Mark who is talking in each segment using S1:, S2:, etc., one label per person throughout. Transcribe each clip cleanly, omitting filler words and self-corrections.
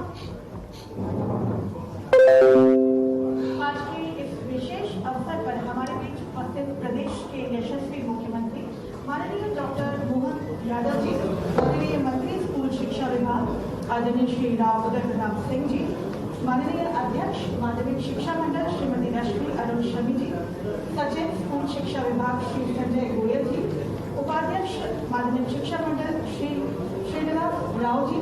S1: आज के इस विशेष अवसर पर हमारे बीच उपस्थित प्रदेश के यशस्वी मुख्यमंत्री माननीय डॉक्टर मोहन यादव जी, माननीय मंत्री स्कूल शिक्षा विभाग आदरणीय श्री राव उदय प्रताप सिंह जी, माननीय अध्यक्ष माध्यमिक शिक्षा मंडल श्रीमती रश्मि अरुण शमी जी, सचिव स्कूल शिक्षा विभाग श्री संजय गोयल जी, उपाध्यक्ष माध्यमिक शिक्षा मंडल श्री श्रीनिवास राव जी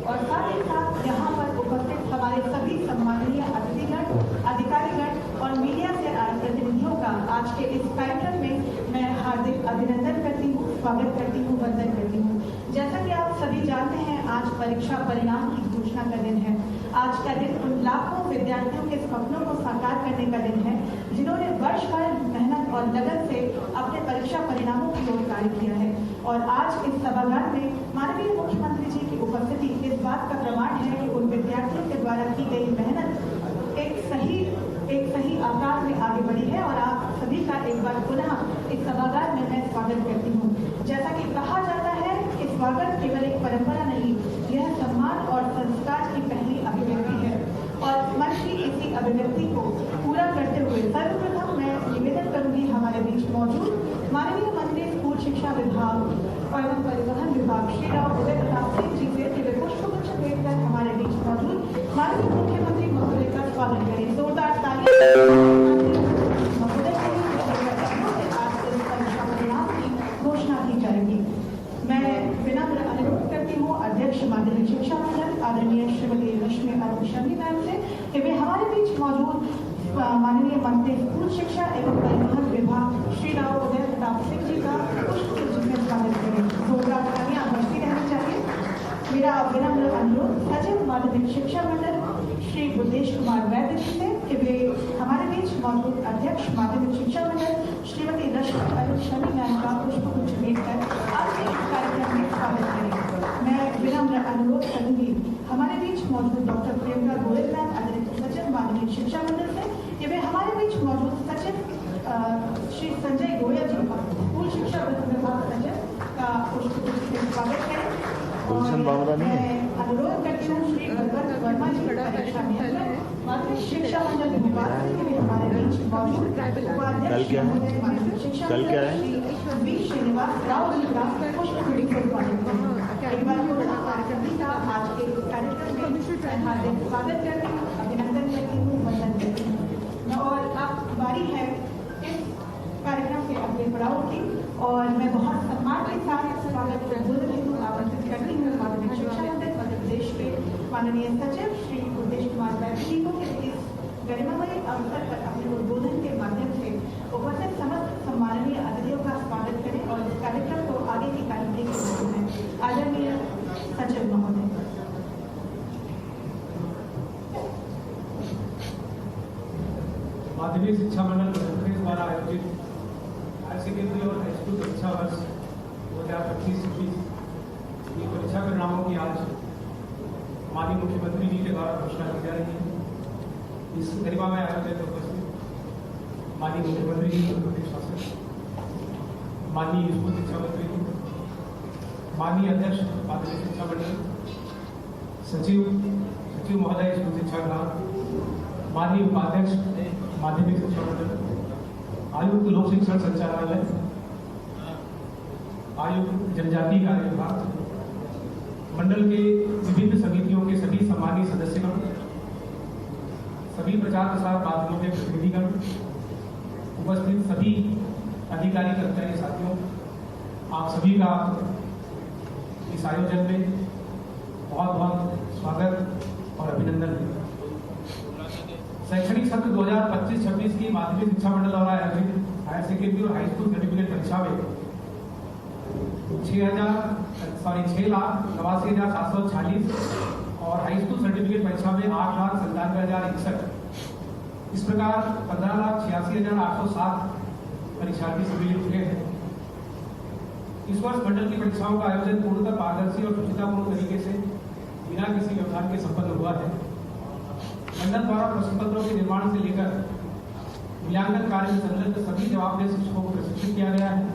S1: और साथ ही साथ यहाँ पर उपस्थित हमारे सभी सम्माननीय अतिथिगण, अधिकारीगण और मीडिया से आए प्रतिनिधियों का आज के इस कार्यक्रम में मैं हार्दिक अभिनंदन करती हूँ, स्वागत करती हूँ, वंदन करती हूँ। जैसा कि आप सभी जानते हैं, आज परीक्षा परिणाम की घोषणा का दिन है। आज का दिन उन लाखों विद्यार्थियों के सपनों को साकार करने का दिन है जिन्होंने वर्ष भर मेहनत और लगन से अपने परीक्षा परिणामों की ओर कार्य किया है। और आज इस सभागार में माननीय मुख्यमंत्री जी की उपस्थिति इस बात का प्रमाण है कि उन विद्यार्थियों के द्वारा की गई मेहनत एक सही आकार में आगे बढ़ी है। और आप सभी का एक बार पुनः इस सभागार में मैं स्वागत करती हूँ। जैसा कि कहा जाता है कि स्वागत केवल एक परंपरा नहीं, यह सम्मान और संस्कार की पहली अभिव्यक्ति है। और मंच की इसी अभिव्यक्ति को पूरा करते हुए सर्वप्रथम मैं निवेदन करूंगी हमारे बीच मौजूद माननीय मंत्री स्कूल शिक्षा विभाग एवं परिवहन विभाग श्री राव उदय प्रताप सिंह जी से वे पुष्पगुच्छ भेंट कर हमारे बीच मौजूद माननीय मुख्यमंत्री महोदय का स्वागत करें। जोरदार तालियां महोदय के आज इस परीक्षा परिणाम की घोषणा की जाएगी। मैं विनम्र अनुरोध करती हूँ अध्यक्ष माध्यमिक शिक्षा मंडल आदरणीय श्रीमती रश्मि अरुण शमी मैम से कि वे हमारे बीच मौजूद माननीय मंत्री स्कूल शिक्षा एवं परिवहन विभाग श्री राव उदय प्रताप सिंह जी का पुष्पगुच्छ में स्वागत करें। जोरदार तालियां बजती रहनी चाहिए। मेरा विनम्र अनुरोध सचिव माध्यमिक शिक्षा मंडल श्री बुद्धेश कुमार वैद्य जी से कि वे हमारे बीच मौजूद अध्यक्ष माध्यमिक शिक्षा मंडल श्रीमती रश्मि अरुण शमी मैम का पुष्पगुच्छ भेंट कर आज के इस कार्यक्रम में स्वागत करें। मैं विनम्र अनुरोध करूंगी हमारे बीच मौजूद डॉक्टर प्रियंका गोयल मैम अतिरिक्त सचिव माध्यमिक शिक्षा मंडल से कि वे हमारे बीच मौजूद सचिव श्री संजय गोयल जी स्कूल शिक्षा विभाग सचिव का पुष्पगुच्छ से स्वागत करें। मैं अनुरोध करती हूँ श्री भगवत वर्मा जी परीक्षा नियंत्रक माध्यमिक शिक्षा मंडल विभाग से भी हमारे बीच मौजूद उपाध्यक्ष माध्यमिक शिक्षा मंडल श्री वी श्रीनिवास राव जी का पुष्पगुच्छ से स्वागत करें। एक बार कार्यक्रम का आज के कार्यक्रम में हार्दिक स्वागत करती हूँ, अभिनंदन करती हूँ, वंदन करती हूँ। और अब बारी है इस कार्यक्रम के अगले पड़ाव की और मैं बहुत सम्मान के साथ स्वागत बोल रही हूँ, आमंत्रित करती हूँ माध्यमिक शिक्षा मंडल मध्य प्रदेश के माननीय सचिव श्री बुद्धेश कुमार वैद्य जी को इस गरिमामयी अवसर पर अपने उद्बोधन के माध्यम से उपस्थित समस्त सम्माननीय अतिथियों का स्वागत करें और इस कार्यक्रम को आगे की कार्यक्रम के रूप में आदरणीय सचिव महोदय।
S2: माध्यमिक शिक्षा मंडल द्वारा आयोजित हायर सेकेंडरी और हाई स्कूल परीक्षा वर्ष 2025-26 की परीक्षा परिणामों की आज माननीय मुख्यमंत्री जी के द्वारा घोषणा की जा रही है। इस गरिमा में आयोजित उपस्थित माननीय मुख्यमंत्री जी, प्रदेश शासक, माननीय स्कूल शिक्षा मंत्री जी, माननीय अध्यक्ष माध्यमिक शिक्षा मंडल, सचिव महोदय स्कूल शिक्षा विभाग, माननीय उपाध्यक्ष माध्यमिक शिक्षा मंडल, आयुक्त लोक शिक्षण संचालनालय, आयुक्त जनजातीय कार्य विभाग, मंडल के विभिन्न समितियों के सभी सम्मानीय सदस्यगण, सभी प्रचार प्रसार माध्यमों के प्रतिनिधिगण, उपस्थित सभी अधिकारी कर्मचारी साथियों, आप सभी का इस आयोजन में बहुत बहुत स्वागत और अभिनंदन है। शैक्षणिक सत्र 2025-26 की माध्यमिक शिक्षा मंडल द्वारा आयोजित हायर सेकेंडरी और हाई स्कूल सर्टिफिकेट परीक्षा में 6,89,746 और हाई स्कूल सर्टिफिकेट परीक्षा में 8,97,061 इस प्रकार 15,86,807 परीक्षार्थी सम्मिलित हुए हैं। इस वर्ष मंडल की परीक्षाओं का आयोजन पूर्णतः पारदर्शी और शुचितापूर्ण तरीके से बिना किसी व्यवधान के संपन्न हुआ है। मंडल द्वारा प्रश्न पत्रों के निर्माण से लेकर मूल्यांकन कार्य में संलग्न सभी जवाबदेह शिक्षकों को प्रशिक्षित किया गया है,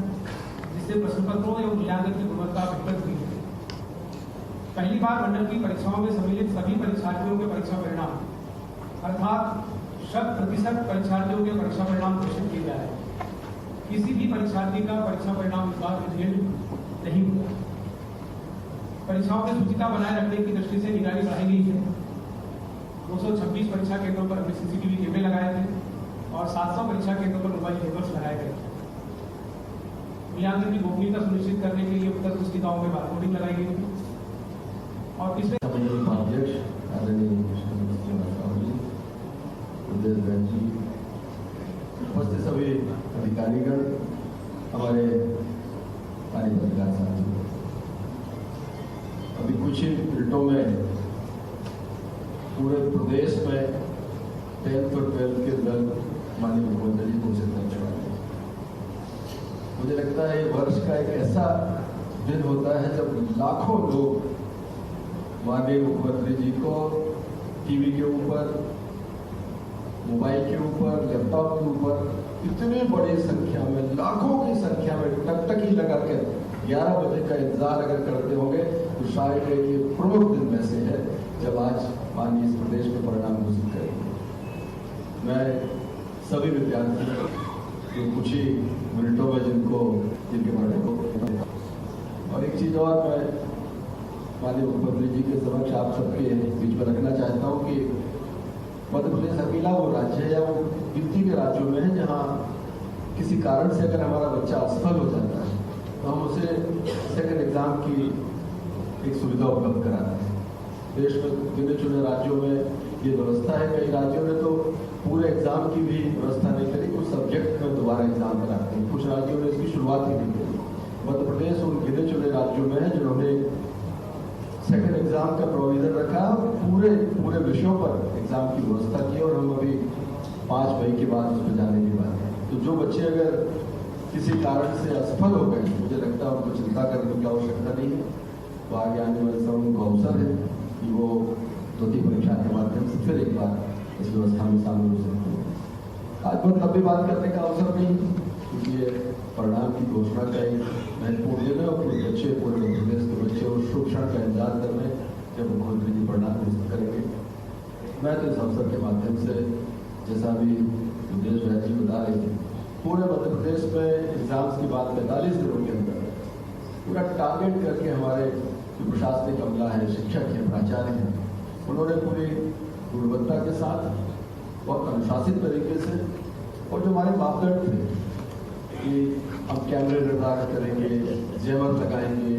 S2: जिससे प्रश्न पत्रों एवं मूल्यांकन की गुणवत्ता बेहतर हुई है। पहली बार मंडल की परीक्षाओं में सम्मिलित सभी परीक्षार्थियों के परीक्षा परिणाम अर्थात 100% परीक्षार्थियों के परीक्षा परिणाम घोषित किए जा रहे हैं। किसी भी परीक्षार्थी का परीक्षा परिणाम इस बार फेल नहीं हुआ। परीक्षाओं में शुचिता बनाए रखने की दृष्टि से निगरानी बढ़ाई गई है। 226 परीक्षा केंद्रों पर हमने सीसीटीवी कैमरे लगाए थे और 700 परीक्षा केंद्रों पर मोबाइल नेटवर्क लगाए गए थे। मूल्यांकन की गोपनीयता सुनिश्चित करने के लिए उत्तर पुस्तिकाओं में बारकोडिंग लगाई गई थी। और पिछले
S3: अध्यक्ष उपस्थित सभी अधिकारीगण, हमारे पत्रकार साथी, अभी कुछ ही मिनटों में पूरे प्रदेश में 10th और 12th के रिजल्ट माननीय मुख्यमंत्री जी घोषित कर चुके हैं। मुझे लगता है ये वर्ष का एक ऐसा दिन होता है जब लाखों लोग माननीय मुख्यमंत्री जी को टीवी के ऊपर, मोबाइल के ऊपर, लैपटॉप के ऊपर इतनी बड़ी संख्या में, लाखों की संख्या में टकटकी लगा के 11 बजे का इंतजार अगर करते होंगे तो शायद ये प्रमुख दिन में से है जब आज माननीय इस प्रदेश में परिणाम घोषित करेंगे। मैं सभी विद्यार्थी जो कुछ ही मिनटों में जिनके बारे को, और एक चीज और मैं माननीय मुख्यमंत्री जी के समक्ष आप सबके बीच में रखना चाहता हूँ कि मध्य प्रदेश अकेला वो राज्य है या वो गिनती के राज्यों में है जहाँ किसी कारण से अगर हमारा बच्चा असफल हो जाता है तो हम उसे सेकंड एग्जाम की एक सुविधा उपलब्ध कराते हैं। देश में गिने चुने राज्यों में ये व्यवस्था है। कई राज्यों ने तो पूरे एग्जाम की भी व्यवस्था नहीं करी, कुछ सब्जेक्ट में दोबारा एग्जाम कराते हैं। कुछ राज्यों ने इसकी शुरुआत ही नहीं करी। मध्य प्रदेश उन गिने चुने राज्यों में है जिन्होंने सेकंड एग्जाम का प्रोविजन रखा और पूरे विषयों पर एग्जाम की व्यवस्था की। और हम अभी 5 मई के बाद उस पर जाने की बात है। तो जो बच्चे अगर किसी कारण से असफल हो गए, मुझे लगता है उनको चिंता करने की आवश्यकता नहीं है। तो आगे आने वाले समय उनको अवसर है कि वो द्वितीय परीक्षा के माध्यम से फिर एक बार इस व्यवस्था में शामिल हो सकते हैं। आज बहुत लंबी बात करने का अवसर नहीं, क्योंकि ये परिणाम की घोषणा का एक महत्वपूर्ण दिन है और पूरे बच्चे, पूरे मध्य प्रदेश के बच्चे उस शुभ क्षण का इंतजार कर रहे हैं जब मुख्यमंत्री जी परिणाम घोषित करेंगे। मैं तो इस अवसर के माध्यम से, जैसा भी विदेश राज्य बता रहे थे, पूरे मध्य प्रदेश में एग्जाम्स की बात 45 दिनों के अंदर पूरा टारगेट करके हमारे जो प्रशासनिक अमला है, शिक्षक है, प्राचार्य हैं, उन्होंने पूरी गुणवत्ता के साथ बहुत अनुशासित तरीके से, और जो हमारे मापदंड थे कि हम कैमरे निर्धारित करेंगे, जेवर लगाएंगे,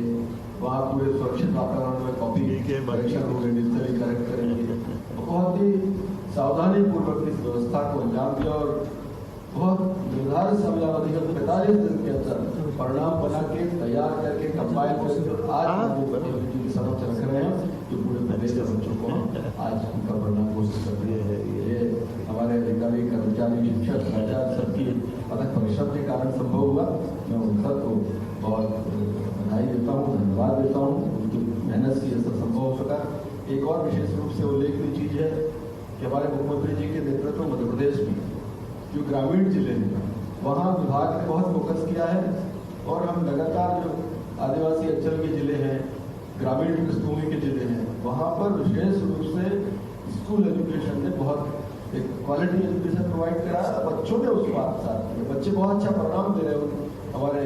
S3: वहाँ पूरे सुरक्षित वातावरण में कॉपी करेक्शन होंगे, डिजिटली करेक्ट करेंगे, बहुत ही सावधानी पूर्वक इस व्यवस्था को अंजाम दिया और बहुत निर्धारित समयावधि में 45 दिन के अंदर परिणाम बना के तैयार करके कंपाइल करके आज मुख्यमंत्री जी समक्ष रख रहे हैं कि पूरे प्रदेश के बच्चों को आज उनका परिणाम घोषित कर दिए है। ये हमारे अधिकारी, कर्मचारी, शिक्षक, प्राचार्य सबकी अथक परिश्रम के कारण संभव हुआ। मैं उन सबको बहुत बधाई देता हूँ, धन्यवाद देता हूँ। उनकी मेहनत से यह सब संभव हो सका। एक और विशेष रूप से उल्लेखनीय चीज है कि हमारे मुख्यमंत्री जी के नेतृत्व मध्य प्रदेश में जो ग्रामीण जिले हैं वहाँ विभाग ने बहुत फोकस किया है और हम लगातार जो आदिवासी अंचल के जिले हैं, ग्रामीण पृष्ठभूमि के जिले हैं, वहाँ पर विशेष रूप से स्कूल एजुकेशन ने बहुत एक क्वालिटी एजुकेशन प्रोवाइड करा। बच्चों ने उस बात साथ बच्चे बहुत अच्छा परिणाम दे रहे हैं। हमारे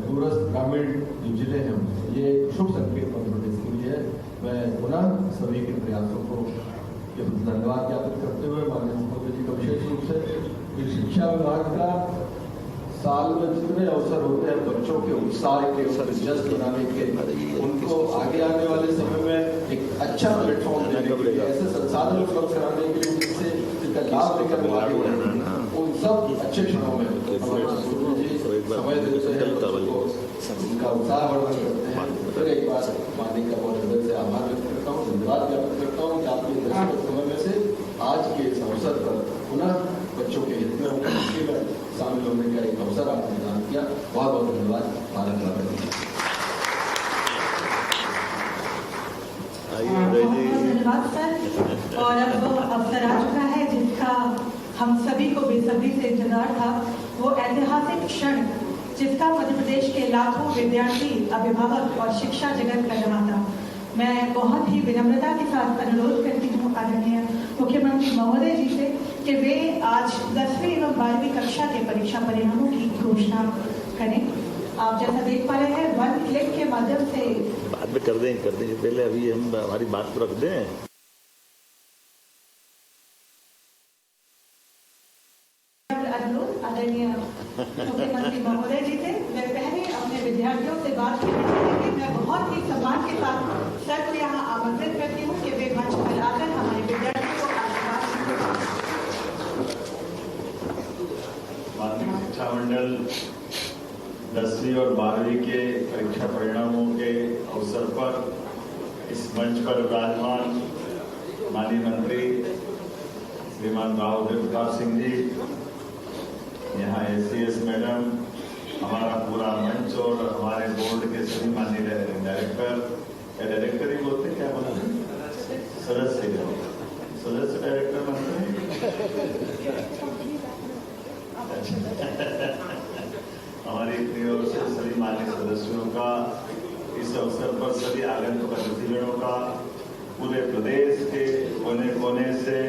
S3: दूरस्थ ग्रामीण जो जिले हैं ये शुभ संकेत मध्य प्रदेश के लिए है। मैं पुनः सभी के प्रयासों को धन्यवाद ज्ञापित करते हुए माननीय मुख्यमंत्री जी का विशेष रूप से शिक्षा विभाग का साल में जितने अवसर होते हैं बच्चों के उत्साह के दिलचस्प बनाने के, उनको आगे आने वाले समय में एक अच्छा प्लेटफॉर्म देने के लिए, ऐसे संसाधन उपलब्ध कराने के लिए जिससे इसका लाभ लेकर आगे बढ़े, उन सब अच्छे क्षणों में समय देते हैं, उनका उत्साह वर्धन करते हैं। फिर एक बार माननीय का बहुत हृदय से आभार व्यक्त करता हूँ, धन्यवाद ज्ञापित करता हूँ कि आपके दशक समय में से आज के इस अवसर पर पुनः बच्चों के हित में शामिल होने का एक अवसर आपने प्रदान किया। बहुत बहुत धन्यवाद। भारत माता की
S1: धन्यवाद सर। और अब अवसर आ चुका है जिसका हम सभी को बेसब्री से इंतजार था, वो ऐतिहासिक क्षण जिसका मध्य प्रदेश के लाखों विद्यार्थी, अभिभावक और शिक्षा जगत कर रहा था। मैं बहुत ही विनम्रता के साथ अनुरोध करती हूँ आदरणीय मुख्यमंत्री महोदय जी से कि वे आज 10वीं एवं 12वीं कक्षा के परीक्षा परिणामों की घोषणा करें। आप जैसा देख पा रहे हैं 1 क्लिक के माध्यम से
S4: बाद में कर देंगे पहले अभी हम हमारी बात तो रख दें।
S1: अनुरोध आदरणीय मुख्यमंत्री महोदय जी से मैं पहले अपने विद्यार्थियों से बात करना चाहूंगी। मैं बहुत ही सम्मान के साथ सर को यहाँ आमंत्रित करती हूँ कि वे मंच पर आकर हमारे विद्यार्थियों को आशीर्वाद
S5: माध्यमिक शिक्षा मंडल 10वीं और 12वीं के परीक्षा परिणामों के अवसर पर इस मंच पर विराजमान माननीय मंत्री श्रीमान राव देवप्रताप सिंह जी, यहाँ एसीएस मैडम, हमारा पूरा मंच और हमारे बोर्ड के सभी माननीय डायरेक्टर ही बोलते हैं, क्या बोलते हैं, सदस्य डायरेक्टर बनते हैं। हमारी अपनी ओर से सभी माननीय सदस्यों का इस अवसर पर सभी आगंतुक अतिथिगणों का पूरे प्रदेश के कोने कोने से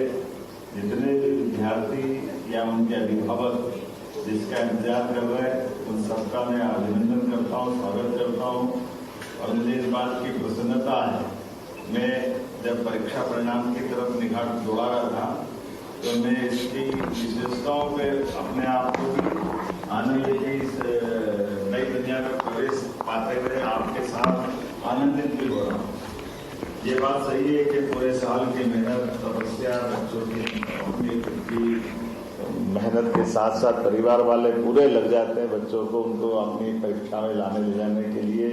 S5: जितने भी विद्यार्थी या उनके अभिभावक जिसका इंतजार कर रहे हैं उन सबका मैं अभिनंदन करता हूँ, स्वागत करता हूँ। और मुझे इस बात की प्रसन्नता है, मैं जब परीक्षा परिणाम की तरफ निगाह दौड़ा रहा था तो मैं इसकी विशेषताओं पे अपने आप को भी आनंद की इस नई दुनिया में प्रवेश पाते हुए आपके साथ आनंदित भी हो रहा हूँ। ये बात सही है कि पूरे साल की मेहनत तपस्या बच्चों की मेहनत के साथ साथ परिवार वाले पूरे लग जाते हैं बच्चों को उनको अपनी परीक्षा में लाने ले जाने के लिए,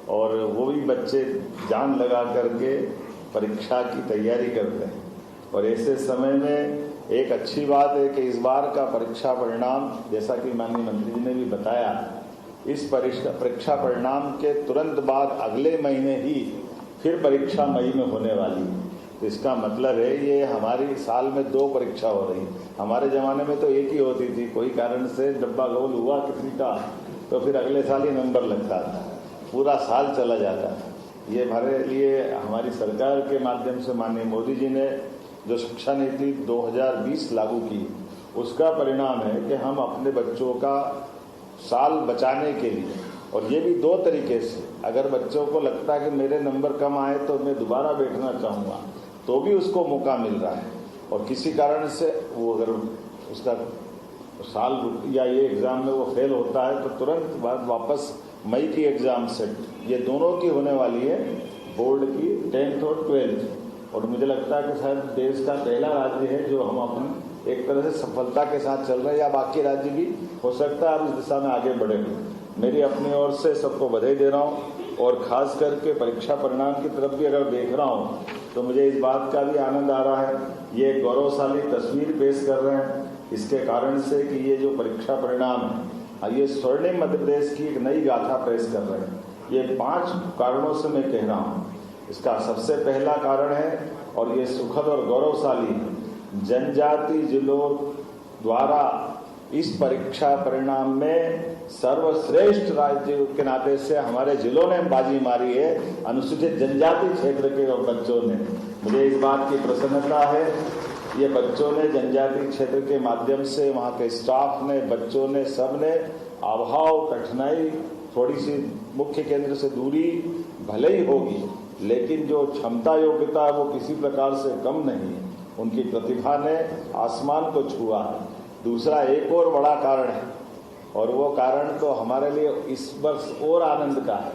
S5: और वो भी बच्चे जान लगा करके परीक्षा की तैयारी करते हैं। और ऐसे समय में एक अच्छी बात है कि इस बार का परीक्षा परिणाम, जैसा कि माननीय मंत्री जी ने भी बताया, इस परीक्षा परिणाम के तुरंत बाद अगले महीने ही फिर परीक्षा मई में होने वाली है। तो इसका मतलब है ये हमारी साल में 2 परीक्षा हो रही है। हमारे ज़माने में तो एक ही होती थी, कोई कारण से डब्बा गोल हुआ किसी का तो फिर अगले साल ही नंबर लगता था, पूरा साल चला जाता था। ये हमारे लिए हमारी सरकार के माध्यम से माननीय मोदी जी ने जो शिक्षा नीति 2020 लागू की, उसका परिणाम है कि हम अपने बच्चों का साल बचाने के लिए, और ये भी 2 तरीके से, अगर बच्चों को लगता है कि मेरे नंबर कम आए तो मैं दोबारा बैठना चाहूँगा तो भी उसको मौका मिल रहा है। और किसी कारण से वो अगर उसका साल या ये एग्ज़ाम में वो फेल होता है तो तुरंत बाद वापस मई की एग्ज़ाम सेट, ये दोनों की होने वाली है, बोर्ड की 10th और 12th। और मुझे लगता है कि शायद देश का पहला राज्य है जो हम अपनी एक तरह से सफलता के साथ चल रहे हैं, या बाकी राज्य भी हो सकता है अब इस दिशा में आगे बढ़े। मेरी अपनी ओर से सबको बधाई दे रहा हूँ, और ख़ास करके परीक्षा परिणाम की तरफ भी अगर देख रहा हूँ तो मुझे इस बात का भी आनंद आ रहा है, ये गौरवशाली तस्वीर पेश कर रहे हैं इसके कारण से कि ये जो परीक्षा परिणाम है ये स्वर्णिम मध्य प्रदेश की एक नई गाथा पेश कर रहे हैं। ये 5 कारणों से मैं कह रहा हूँ। इसका सबसे पहला कारण है, और ये सुखद और गौरवशाली, जनजाति जिलों द्वारा इस परीक्षा परिणाम में सर्वश्रेष्ठ राज्य के नाते से हमारे जिलों ने बाजी मारी है, अनुसूचित जनजाति क्षेत्र के बच्चों ने। मुझे इस बात की प्रसन्नता है, ये बच्चों ने जनजाति क्षेत्र के माध्यम से, वहाँ के स्टाफ ने, बच्चों ने, सब ने अभाव, कठिनाई, थोड़ी सी मुख्य केंद्र से दूरी भले ही होगी, लेकिन जो क्षमता योग्यता है वो किसी प्रकार से कम नहीं है। उनकी प्रतिभा ने आसमान को छुआ है। दूसरा एक और बड़ा कारण है, और वो कारण तो हमारे लिए इस वर्ष और आनंद का है,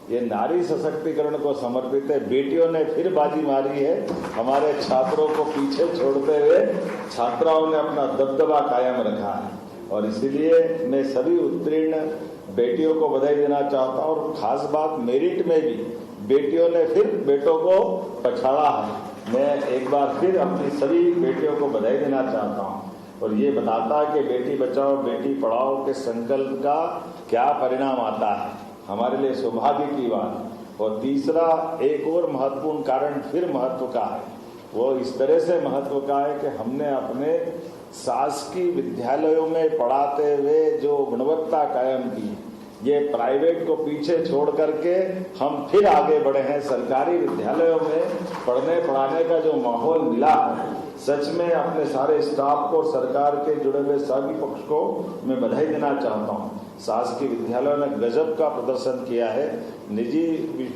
S5: ये नारी सशक्तिकरण को समर्पित है। बेटियों ने फिर बाजी मारी है, हमारे छात्रों को पीछे छोड़ते हुए छात्राओं ने अपना दबदबा कायम रखा है, और इसीलिए मैं सभी उत्तीर्ण बेटियों को बधाई देना चाहता हूँ। और खास बात, मेरिट में भी बेटियों ने फिर बेटों को पछाड़ा है। मैं एक बार फिर अपनी सभी बेटियों को बधाई देना चाहता हूँ, और ये बताता है कि बेटी बचाओ बेटी पढ़ाओ के संकल्प का क्या परिणाम आता है, हमारे लिए सौभाग्य की बात। और तीसरा एक और महत्वपूर्ण कारण फिर महत्व का है, वो इस तरह से महत्व का है कि हमने अपने शासकीय विद्यालयों में पढ़ाते हुए जो गुणवत्ता कायम की, ये प्राइवेट को पीछे छोड़ करके हम फिर आगे बढ़े हैं। सरकारी विद्यालयों में पढ़ने पढ़ाने का जो माहौल मिला है, सच में अपने सारे स्टाफ को, सरकार के जुड़े हुए सभी पक्ष को मैं बधाई देना चाहता हूँ। शासकीय विद्यालयों ने गजब का प्रदर्शन किया है। निजी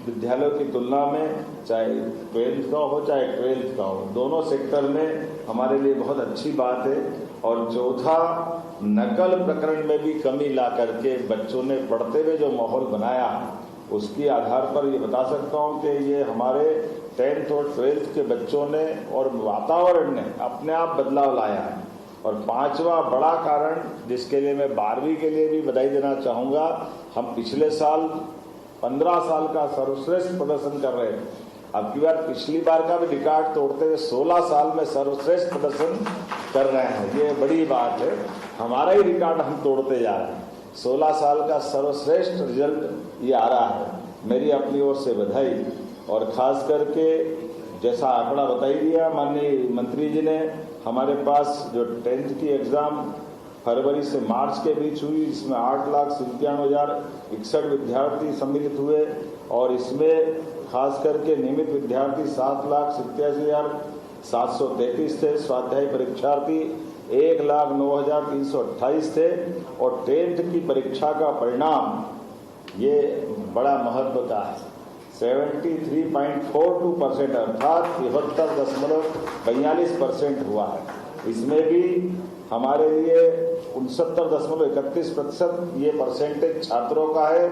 S5: विद्यालयों की तुलना में, चाहे 12th का हो चाहे 12th का हो, दोनों सेक्टर में हमारे लिए बहुत अच्छी बात है। और चौथा, नकल प्रकरण में भी कमी ला करके बच्चों ने पढ़ते हुए जो माहौल बनाया, उसके आधार पर ये बता सकता हूँ कि ये हमारे 10th और 12th के बच्चों ने और वातावरण ने अपने आप बदलाव लाया है। और पांचवा बड़ा कारण, जिसके लिए मैं 12वीं के लिए भी बधाई देना चाहूँगा, हम पिछले साल 15 साल का सर्वश्रेष्ठ प्रदर्शन कर रहे थे। अब की बार पिछली बार का भी रिकॉर्ड तोड़ते हुए 16 साल में सर्वश्रेष्ठ प्रदर्शन कर रहे हैं। ये बड़ी बात है, हमारा ही रिकॉर्ड हम तोड़ते जा रहे हैं। 16 साल का सर्वश्रेष्ठ रिजल्ट ये आ रहा है। मेरी अपनी ओर से बधाई। और खास करके जैसा आंकड़ा बताई दिया माननीय मंत्री जी ने, हमारे पास जो 10th की एग्जाम फरवरी से मार्च के बीच हुई, इसमें 8,97,061 विद्यार्थी सम्मिलित हुए। और इसमें खास करके नियमित विद्यार्थी 7,87,733 थे। स्वाध्यायी परीक्षार्थी 1,09,328 थे। और 10th की परीक्षा का परिणाम ये बड़ा महत्व का है, 73.42% अर्थात 73.42% हुआ है। इसमें भी हमारे लिए 69.31% ये परसेंटेज छात्रों का है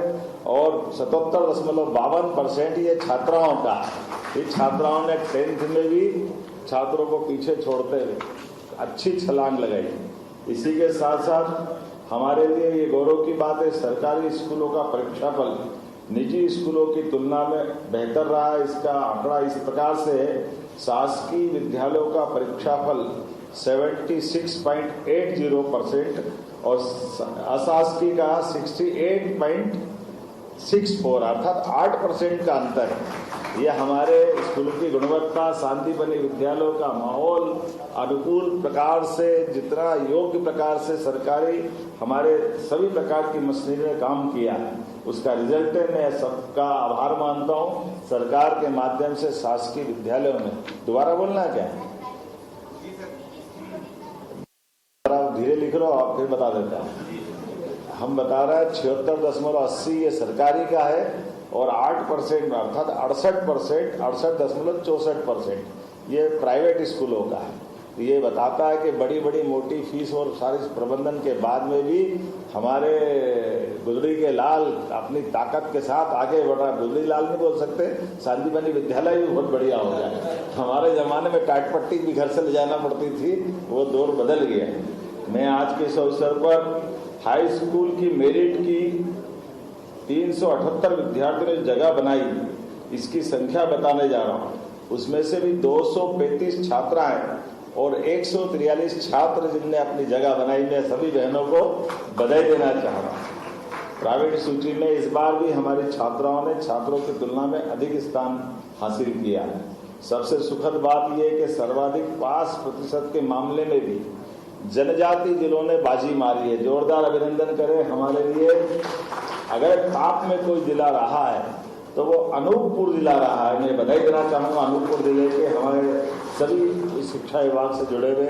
S5: और 77.52% ये छात्राओं का है। ये छात्राओं ने 10th में भी छात्रों को पीछे छोड़ते हुए अच्छी छलांग लगाई। इसी के साथ साथ हमारे लिए ये गौरव की बात है, सरकारी स्कूलों का परीक्षाफल निजी स्कूलों की तुलना में बेहतर रहा है। इसका आंकड़ा इस प्रकार से है, शासकीय विद्यालयों का परीक्षाफल 76.80% और अशासकीय का 68.64, अर्थात 8% का अंतर है। यह हमारे स्कूलों की गुणवत्ता, शांति बनी विद्यालयों का माहौल, अनुकूल प्रकार से, जितना योग्य प्रकार से सरकारी हमारे सभी प्रकार की मशीनरी ने काम किया है, उसका रिजल्ट है। मैं सबका आभार मानता हूँ सरकार के माध्यम से शासकीय विद्यालयों में। दोबारा बोलना है क्या? धीरे लिख लो, आप फिर बता देता हूँ। हम बता रहे हैं 76.80 ये सरकारी का है और 8% अर्थात 68.64% ये प्राइवेट स्कूलों का है। ये बताता है कि बड़ी बड़ी मोटी फीस और सारे प्रबंधन के बाद में भी हमारे गुजरी के लाल अपनी ताकत के साथ आगे बढ़ रहा है। गुजरी लाल नहीं बोल सकते, शांति बनी विद्यालय भी बहुत बढ़िया हो गया। हमारे जमाने में टाट पट्टी भी घर से ले जाना पड़ती थी, वो दौर बदल गया। मैं आज के इस अवसर पर हाई स्कूल की मेरिट की 378 विद्यार्थियों ने जगह बनाई, इसकी संख्या बताने जा रहा हूँ। उसमें से भी 235 छात्राएं और 143 छात्र जिनने अपनी जगह बनाई। मैं सभी बहनों को बधाई देना चाह रहा हूँ। प्राइवेट सूची में इस बार भी हमारी छात्राओं ने छात्रों की तुलना में अधिक स्थान हासिल किया है। सबसे सुखद बात यह है कि सर्वाधिक पास प्रतिशत के मामले में भी जनजाति जिलों ने बाजी मारी है। जोरदार अभिनंदन करें हमारे लिए। अगर टॉप में कोई जिला रहा है तो वो अनूपपुर जिला रहा है। मैं बधाई देना चाहूँगा अनूपपुर जिले के हमारे सभी शिक्षा विभाग से जुड़े हुए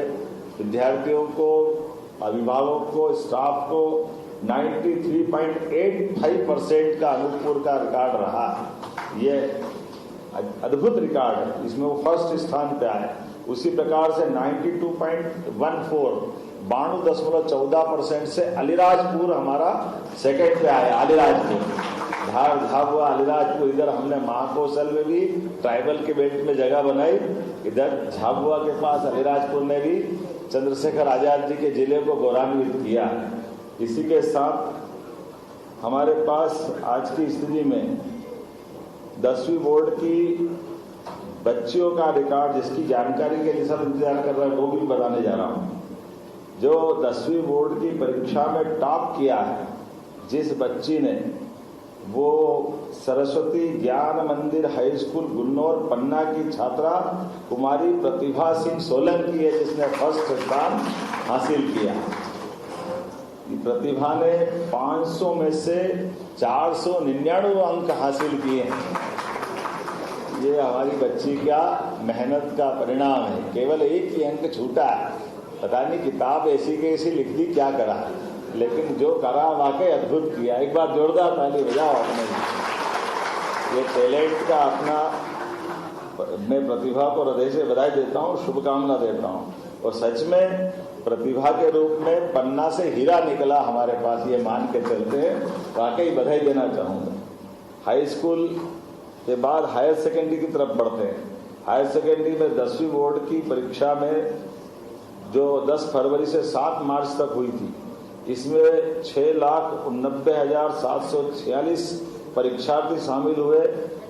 S5: विद्यार्थियों को, अभिभावकों को, स्टाफ को। 93.85% का अनूपपुर का रिकॉर्ड रहा है। ये अद्भुत रिकॉर्ड है, इसमें वो फर्स्ट स्थान पे आए। उसी प्रकार से 92.14 से अलीराजपुर हमारा सेकंड पे आया। अलीराजपुर झाबुआ अलीराजपुर, इधर हमने महाकौशल में भी ट्राइबल के बेल्ट में जगह बनाई। इधर झाबुआ के पास अलीराजपुर ने भी चंद्रशेखर आजाद जी के जिले को गौरवान्वित किया। इसी के साथ हमारे पास आज की स्थिति में 10वीं बोर्ड की बच्चियों का रिकॉर्ड, जिसकी जानकारी के लिए सब इंतजार कर रहे हैं, वो भी बताने जा रहा हूँ। जो 10वीं बोर्ड की परीक्षा में टॉप किया है जिस बच्ची ने, वो सरस्वती ज्ञान मंदिर हाई स्कूल गुन्नौर पन्ना की छात्रा कुमारी प्रतिभा सिंह सोलंकी है, जिसने फर्स्ट स्थान हासिल किया। प्रतिभा ने 500 में से 499 अंक हासिल किए हैं। ये हमारी बच्ची का मेहनत का परिणाम है। केवल एक ही अंक छूटा है, पता नहीं किताब ऐसी कैसी लिख दी, क्या करा, लेकिन जो करा वाकई अद्भुत किया। एक बार जोरदार ताली बजाओ आपने। ये टैलेंट का अपना, मैं प्रतिभा को हृदय से बधाई देता हूँ, शुभकामना देता हूँ। और सच में प्रतिभा के रूप में पन्ना से हीरा निकला हमारे पास, ये मान के चलते हैं, वाकई बधाई देना चाहूँगा। हाई स्कूल के बाद हायर सेकेंडरी की तरफ बढ़ते हैं। हायर सेकेंडरी में 10वीं बोर्ड की परीक्षा में जो 10 फरवरी से 7 मार्च तक हुई थी, इसमें 6,89,746 परीक्षार्थी शामिल हुए।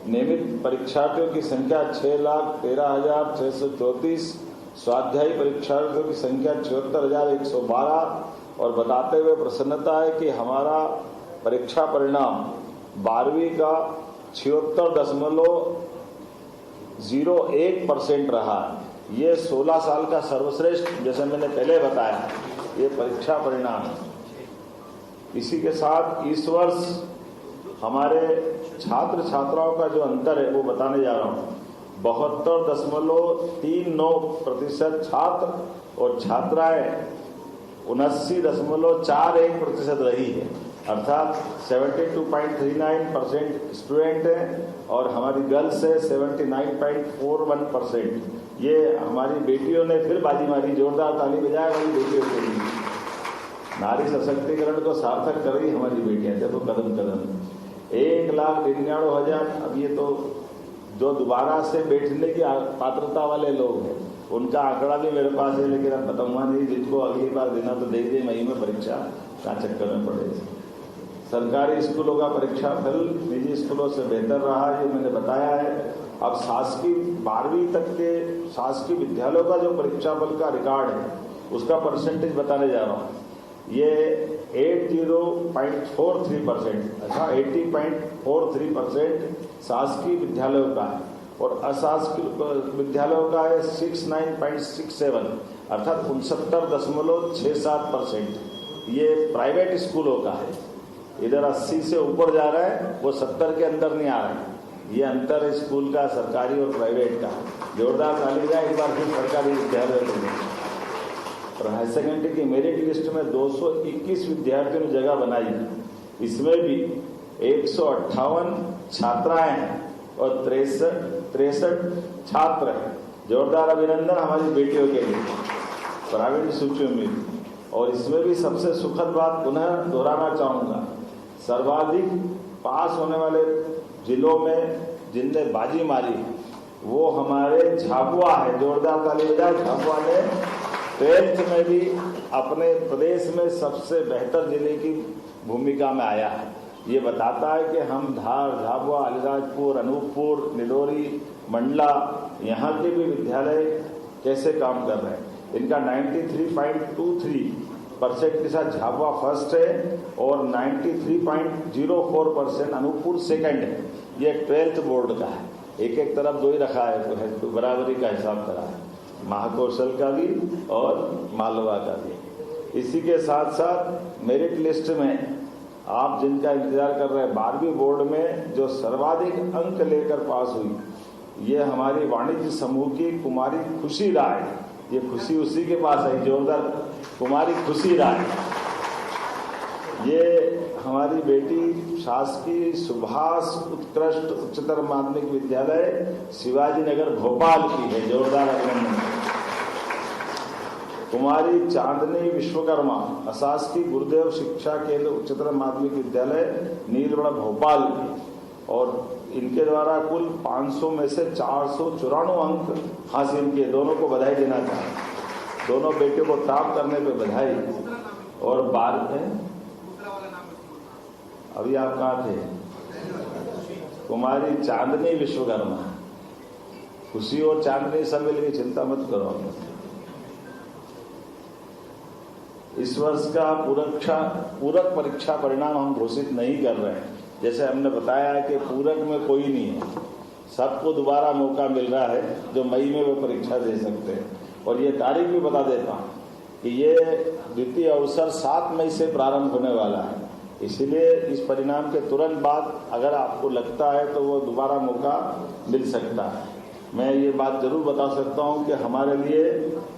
S5: नियमित परीक्षार्थियों की संख्या 6,13,634, स्वाध्यायी परीक्षार्थियों की संख्या 74,112। और बताते हुए प्रसन्नता है कि हमारा परीक्षा परिणाम 12वीं का 76.01% रहा। ये 16 साल का सर्वश्रेष्ठ, जैसे मैंने पहले बताया, ये परीक्षा परिणाम। इसी के साथ इस वर्ष हमारे छात्र छात्राओं का जो अंतर है वो बताने जा रहा हूँ। 72.39% छात्र और छात्राएं 79.41% रही है, अर्थात 72.39% स्टूडेंट हैं और हमारी गर्ल्स है 79.41%। ये हमारी बेटियों ने फिर बाजी मारी, जोरदार ताली बजाए हमारी बेटियों के लिए। नारी सशक्तिकरण को सार्थक कर रही हमारी बेटियां, देखो कदम कदम। 1,99,000। अब ये तो जो दोबारा से बैठने की पात्रता वाले लोग हैं उनका आंकड़ा भी मेरे पास है, लेकिन अब बताऊंगा नहीं। जिनको अगली बार देना तो दे दे, मई में परीक्षा का चक्कर में पड़े। सरकारी स्कूलों का परीक्षा फल निजी स्कूलों से बेहतर रहा, ये मैंने बताया है। अब शासकीय 12वीं तक के शासकीय विद्यालयों का जो परीक्षा फल का रिकॉर्ड है उसका परसेंटेज बताने जा रहा हूँ। ये 80.43%, अच्छा 80.43% शासकीय विद्यालयों का है और अशासकीय विद्यालयों का है 69.67, अर्थात 69.67%। ये प्राइवेट स्कूलों का है। इधर 80 से ऊपर जा रहा है, वो 70 के अंदर नहीं आ रहा है। ये अंतर है स्कूल का, सरकारी और प्राइवेट का। जोरदार ताली बजाएं एक बार फिर सरकारी विद्यालय में। और हायर सेकेंडरी की मेरिट लिस्ट में 221 विद्यार्थियों ने जगह बनाई। इसमें भी 158 छात्राएं हैं और 63 छात्र हैं। जोरदार अभिनंदन हमारी बेटियों के लिए प्राइवेट सूचियों में। और इसमें भी सबसे सुखद बात पुनः दोहराना चाहूंगा, सर्वाधिक पास होने वाले जिलों में जिनने बाजी मारी वो हमारे झाबुआ है। जोरदार ताली बजाएं। झाबुआ ने 12th में भी अपने प्रदेश में सबसे बेहतर जिले की भूमिका में आया है। ये बताता है कि हम धार, झाबुआ, अलीराजपुर, अनूपपुर, निडोरी, मंडला, यहाँ के भी विद्यालय कैसे काम कर रहे हैं। इनका 93.23% के साथ झाबुआ फर्स्ट है और 93.04% अनूपपुर सेकंड है। ये 12th बोर्ड का है। एक एक तरफ दो ही रखा है, तो बराबरी का हिसाब करा है, महाकौशल का भी और मालवा का भी। इसी के साथ साथ मेरिट लिस्ट में आप जिनका इंतजार कर रहे हैं, 12वीं बोर्ड में जो सर्वाधिक अंक लेकर पास हुई, ये हमारी वाणिज्य समूह की कुमारी खुशी राय। ये खुशी उसी के पास है, जोरदार, कुमारी खुशी राय। ये हमारी बेटी शासकीय सुभाष उत्कृष्ट उच्चतर माध्यमिक विद्यालय शिवाजी नगर भोपाल की है। जोरदार अभिनंदन। कुमारी चांदनी विश्वकर्मा अशासकीय गुरुदेव शिक्षा केंद्र उच्चतर माध्यमिक विद्यालय नीलबड़ा भोपाल की, और इनके द्वारा कुल 500 में से 494 अंक हासिल किए। दोनों को बधाई देना चाहूँ, दोनों बेटियों को टॉप करने पे बधाई। और बार में अभी आप कहाँ थे? कुमारी चांदनी विश्वकर्मा, खुशी और चांदनी सब मिलकर, चिंता मत करो। इस वर्ष का पूरक परीक्षा परिणाम हम घोषित नहीं कर रहे हैं। जैसे हमने बताया है कि पूरक में कोई नहीं है, सबको दोबारा मौका मिल रहा है जो मई में वो परीक्षा दे सकते हैं। और ये तारीख भी बता देता हूँ, कि ये द्वितीय अवसर 7 मई से प्रारंभ होने वाला है। इसलिए इस परिणाम के तुरंत बाद अगर आपको लगता है तो वो दोबारा मौका मिल सकता है। मैं ये बात जरूर बता सकता हूँ कि हमारे लिए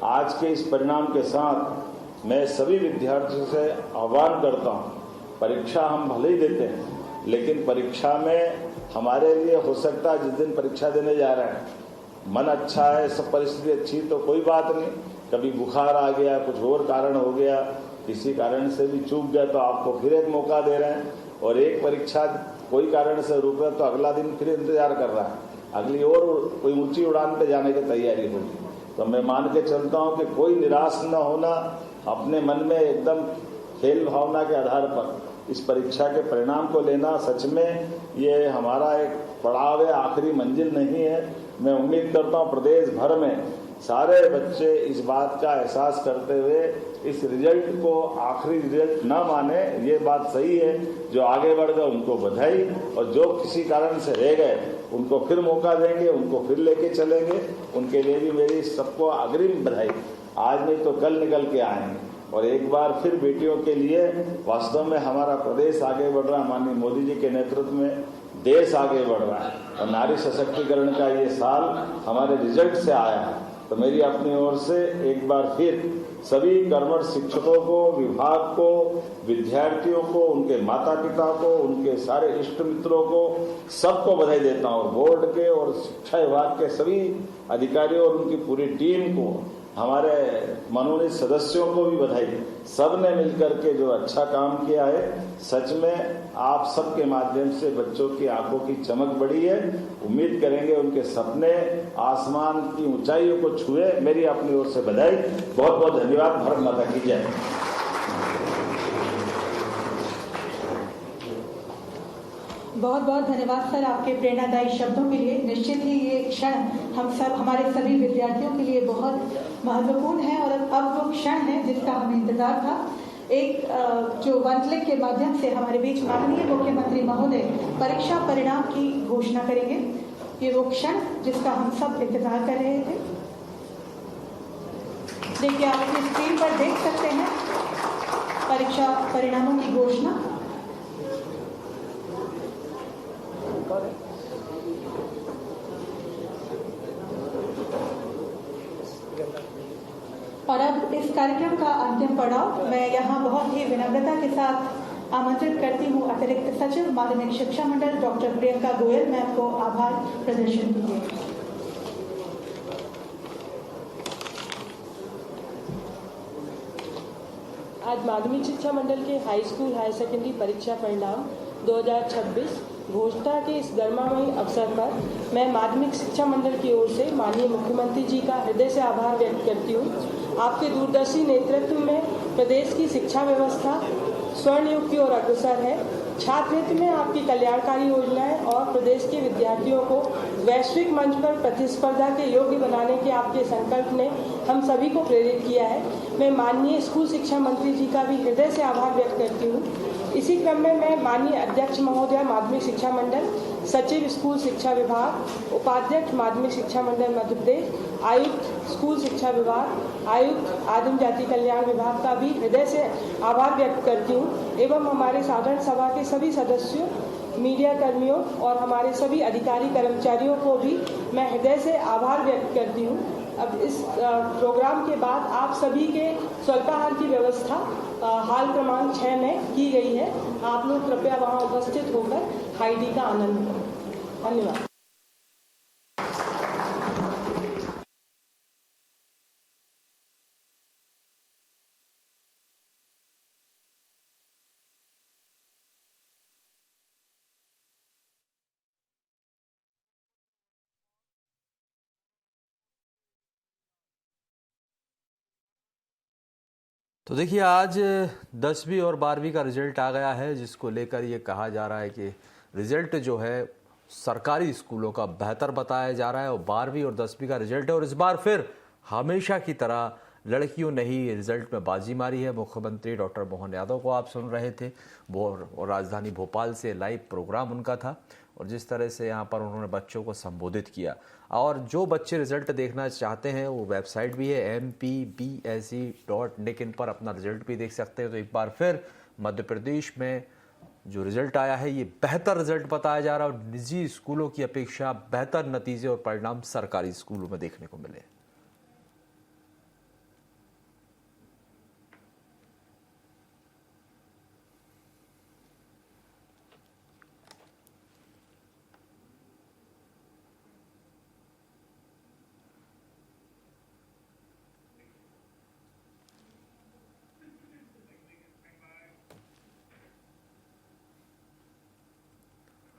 S5: आज के इस परिणाम के साथ मैं सभी विद्यार्थियों से आह्वान करता हूँ, परीक्षा हम भले ही देते हैं, लेकिन परीक्षा में हमारे लिए हो सकता है जिस दिन परीक्षा देने जा रहे हैं मन अच्छा है, सब परिस्थिति अच्छी तो कोई बात नहीं, कभी बुखार आ गया, कुछ और कारण हो गया, किसी कारण से भी चूक गया तो आपको फिर एक मौका दे रहे हैं, और एक परीक्षा कोई कारण से रुक रहा तो अगला दिन फिर इंतजार कर रहा है, अगली और कोई ऊंची उड़ान पे जाने की तैयारी होगी। तो मैं मान के चलता हूँ कि कोई निराश न होना, अपने मन में एकदम खेल भावना के आधार पर इस परीक्षा के परिणाम को लेना, सच में ये हमारा एक पड़ाव है, आखिरी मंजिल नहीं है। मैं उम्मीद करता हूँ प्रदेश भर में सारे बच्चे इस बात का एहसास करते हुए इस रिजल्ट को आखिरी रिजल्ट न माने, ये बात सही है। जो आगे बढ़ गए उनको बधाई, और जो किसी कारण से रह गए उनको फिर मौका देंगे, उनको फिर लेके चलेंगे। उनके लिए भी मेरी सबको अग्रिम बधाई। आज नहीं तो कल निकल के आएंगे। और एक बार फिर बेटियों के लिए वास्तव में हमारा प्रदेश आगे बढ़ रहा है, माननीय मोदी जी के नेतृत्व में देश आगे बढ़ रहा है, और नारी सशक्तिकरण का ये साल हमारे रिजल्ट से आया है। तो मेरी अपनी ओर से एक बार फिर सभी कर्मठ शिक्षकों को, विभाग को, विद्यार्थियों को, उनके माता पिता को, उनके सारे इष्ट मित्रों को, सबको बधाई देता हूँ। बोर्ड के और शिक्षा विभाग के सभी अधिकारियों और उनकी पूरी टीम को, हमारे मनोनीत सदस्यों को भी बधाई। सब ने मिलकर के जो अच्छा काम किया है, सच में आप सबके माध्यम से बच्चों की आंखों की चमक बढ़ी है। उम्मीद करेंगे उनके सपने आसमान की ऊंचाइयों को छुए। मेरी अपनी ओर से बधाई। बहुत बहुत धन्यवाद। भारत माता की जय।
S1: बहुत बहुत धन्यवाद सर आपके प्रेरणादायी शब्दों के लिए। निश्चित ही ये क्षण हम सब, हमारे सभी विद्यार्थियों के लिए बहुत महत्वपूर्ण है, और अब वो क्षण है जिसका हमें इंतजार था। एक जो वंतले के माध्यम से हमारे बीच माननीय मुख्यमंत्री महोदय परीक्षा परिणाम की घोषणा करेंगे। ये वो क्षण जिसका हम सब इंतजार कर रहे थे। देखिए, आप अपनी स्क्रीन पर देख सकते हैं परीक्षा परिणामों की घोषणा। और अब इस कार्यक्रम का अंतिम पड़ाव मैं यहाँ बहुत ही विनम्रता के साथ आमंत्रित करती हूँ अतिरिक्त सचिव माध्यमिक शिक्षा मंडल डॉक्टर प्रियंका गोयल। मैं आपको आभार प्रदर्शन कीजिए।
S6: आज माध्यमिक शिक्षा मंडल के हाई स्कूल हायर सेकेंडरी परीक्षा परिणाम 2026 घोषणा के इस गर्मामयी अवसर पर मैं माध्यमिक शिक्षा मंडल की ओर से माननीय मुख्यमंत्री जी का हृदय से आभार व्यक्त करती हूँ। आपके दूरदर्शी नेतृत्व में प्रदेश की शिक्षा व्यवस्था स्वर्ण युग की ओर अग्रसर है। छात्र हित में आपकी कल्याणकारी योजनाएं और प्रदेश के विद्यार्थियों को वैश्विक मंच पर प्रतिस्पर्धा के योग्य बनाने के आपके संकल्प ने हम सभी को प्रेरित किया है। मैं माननीय स्कूल शिक्षा मंत्री जी का भी हृदय से आभार व्यक्त करती हूँ। इसी क्रम में मैं माननीय अध्यक्ष महोदय माध्यमिक शिक्षा मंडल, सचिव स्कूल शिक्षा विभाग, उपाध्यक्ष माध्यमिक शिक्षा मंडल मध्य प्रदेश, आयुक्त स्कूल शिक्षा विभाग, आयुक्त आदिम जाति कल्याण विभाग का भी हृदय से आभार व्यक्त करती हूँ एवं हमारे साधारण सभा के सभी सदस्यों, मीडिया कर्मियों और हमारे सभी अधिकारी कर्मचारियों को भी मैं हृदय से आभार व्यक्त करती हूँ। अब इस प्रोग्राम के बाद आप सभी के स्वल्पाहार की व्यवस्था हाल क्रमांक 6 में की गई है। आप लोग कृपया वहां उपस्थित होकर हाई टी का आनंद लें। धन्यवाद।
S7: तो देखिए, आज 10वीं और 12वीं का रिजल्ट आ गया है, जिसको लेकर ये कहा जा रहा है कि रिजल्ट जो है सरकारी स्कूलों का बेहतर बताया जा रहा है। और 12वीं और 10वीं का रिजल्ट है, और इस बार फिर हमेशा की तरह लड़कियों ने ही रिजल्ट में बाजी मारी है। मुख्यमंत्री डॉक्टर मोहन यादव को आप सुन रहे थे, और राजधानी भोपाल से लाइव प्रोग्राम उनका था। और जिस तरह से यहाँ पर उन्होंने बच्चों को संबोधित किया। और जो बच्चे रिजल्ट देखना चाहते हैं वो वेबसाइट भी है mpbse.nic, इन पर अपना रिजल्ट भी देख सकते हैं। तो एक बार फिर मध्य प्रदेश में जो रिजल्ट आया है ये बेहतर रिजल्ट बताया जा रहा है और निजी स्कूलों की अपेक्षा बेहतर नतीजे और परिणाम सरकारी स्कूलों में देखने को मिले।